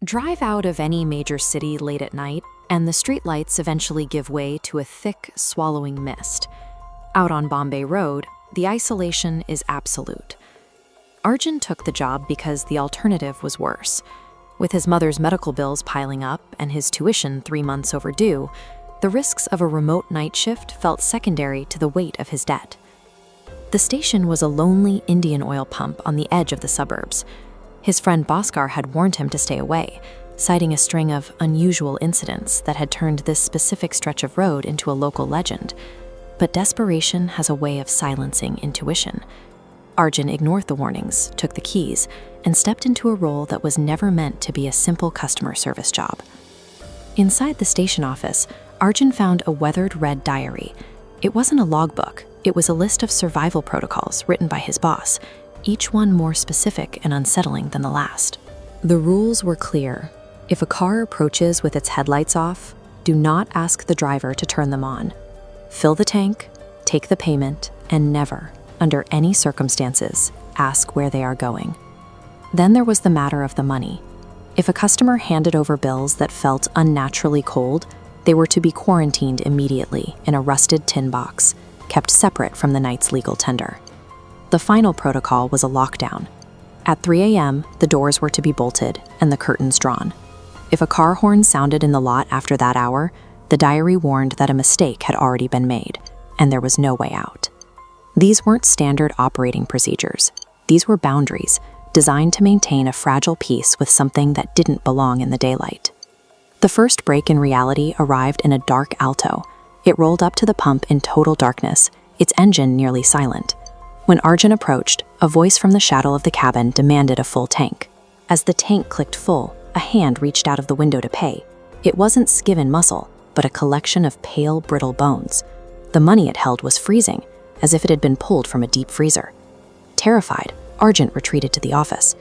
Drive out of any major city late at night, and the streetlights eventually give way to a thick, swallowing mist. Out on Bombay Road, the isolation is absolute. Arjun took the job because the alternative was worse. With his mother's medical bills piling up and his tuition 3 months overdue, the risks of a remote night shift felt secondary to the weight of his debt. The station was a lonely IndianOil pump on the edge of the suburbs. His friend Bhaskar had warned him to stay away, citing a string of unusual incidents that had turned this specific stretch of road into a local legend. But desperation has a way of silencing intuition. Arjun ignored the warnings, took the keys, and stepped into a role that was never meant to be a simple customer service job. Inside the station office, Arjun found a weathered red diary. It wasn't a logbook, it was a list of survival protocols written by his boss, each one more specific and unsettling than the last. The rules were clear. If a car approaches with its headlights off, do not ask the driver to turn them on. Fill the tank, take the payment, and never, under any circumstances, ask where they are going. Then there was the matter of the money. If a customer handed over bills that felt unnaturally cold, they were to be quarantined immediately in a rusted tin box, kept separate from the night's legal tender. The final protocol was a lockdown. At 3 a.m., the doors were to be bolted and the curtains drawn. If a car horn sounded in the lot after that hour, the diary warned that a mistake had already been made, and there was no way out. These weren't standard operating procedures. These were boundaries, designed to maintain a fragile peace with something that didn't belong in the daylight. The first break in reality arrived in a dark Alto. It rolled up to the pump in total darkness, its engine nearly silent. When Arjun approached, a voice from the shadow of the cabin demanded a full tank. As the tank clicked full, a hand reached out of the window to pay. It wasn't skiven muscle, but a collection of pale, brittle bones. The money it held was freezing, as if it had been pulled from a deep freezer. Terrified, Arjun retreated to the office.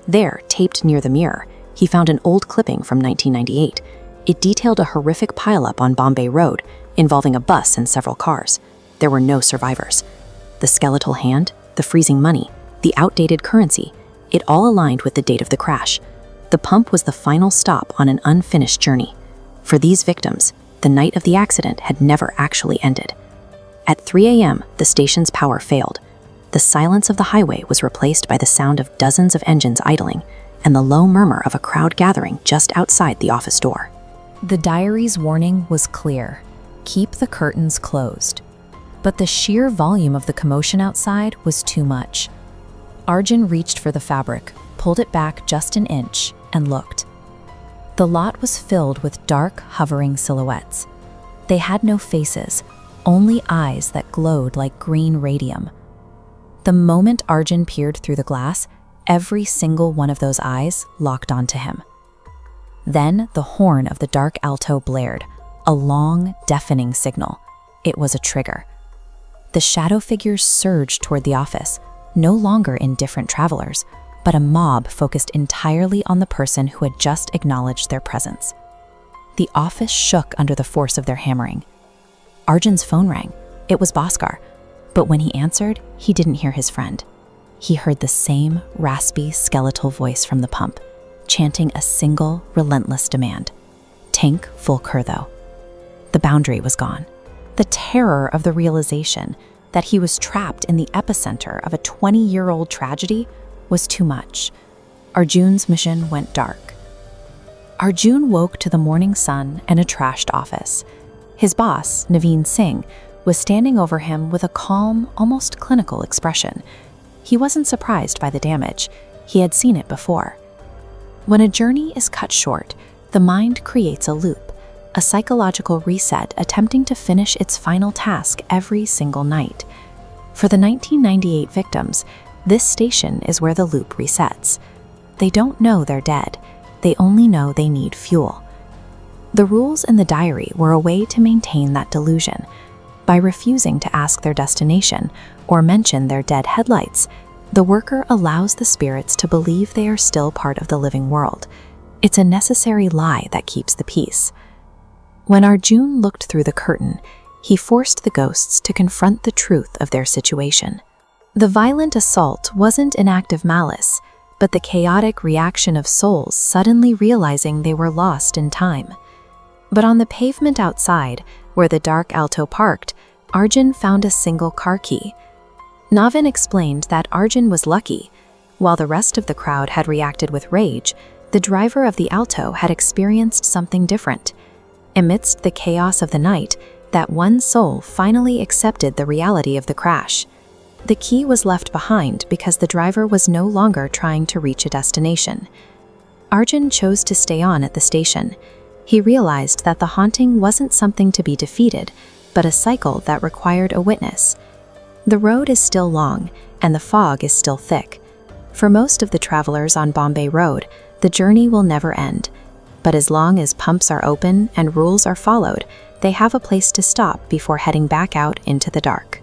There, taped near the mirror, he found an old clipping from 1998. It detailed a horrific pileup on Bombay Road, involving a bus and several cars. There were no survivors. The skeletal hand, the freezing money, the outdated currency, it all aligned with the date of the crash. The pump was the final stop on an unfinished journey. For these victims, the night of the accident had never actually ended. At 3 a.m., the station's power failed. The silence of the highway was replaced by the sound of dozens of engines idling and the low murmur of a crowd gathering just outside the office door. The diary's warning was clear: keep the curtains closed. But the sheer volume of the commotion outside was too much. Arjun reached for the fabric, pulled it back just an inch, and looked. The lot was filled with dark, hovering silhouettes. They had no faces, only eyes that glowed like green radium. The moment Arjun peered through the glass, every single one of those eyes locked onto him. Then the horn of the dark Alto blared, a long, deafening signal. It was a trigger. The shadow figures surged toward the office, no longer indifferent travelers, but a mob focused entirely on the person who had just acknowledged their presence. The office shook under the force of their hammering. Arjun's phone rang. It was Bhaskar, but when he answered, he didn't hear his friend. He heard the same raspy, skeletal voice from the pump, chanting a single, relentless demand. Tank full though. The boundary was gone. The terror of the realization that he was trapped in the epicenter of a 20-year-old tragedy was too much. Arjun's mission went dark. Arjun woke to the morning sun and a trashed office. His boss, Naveen Singh, was standing over him with a calm, almost clinical expression. He wasn't surprised by the damage. He had seen it before. When a journey is cut short, the mind creates a loop, a psychological reset attempting to finish its final task every single night. For the 1998 victims, this station is where the loop resets. They don't know they're dead. They only know they need fuel. The rules in the diary were a way to maintain that delusion. By refusing to ask their destination or mention their dead headlights, the worker allows the spirits to believe they are still part of the living world. It's a necessary lie that keeps the peace. When Arjun looked through the curtain, he forced the ghosts to confront the truth of their situation. The violent assault wasn't an act of malice. but the chaotic reaction of souls suddenly realizing they were lost in time. But on the pavement outside, where the dark Alto parked, Arjun found a single car key. Navin explained that Arjun was lucky. While the rest of the crowd had reacted with rage, the driver of the Alto had experienced something different. Amidst the chaos of the night, that one soul finally accepted the reality of the crash. The key was left behind because the driver was no longer trying to reach a destination. Arjun chose to stay on at the station. He realized that the haunting wasn't something to be defeated, but a cycle that required a witness. The road is still long, and the fog is still thick. For most of the travelers on Bombay Road, the journey will never end. But as long as pumps are open and rules are followed, they have a place to stop before heading back out into the dark.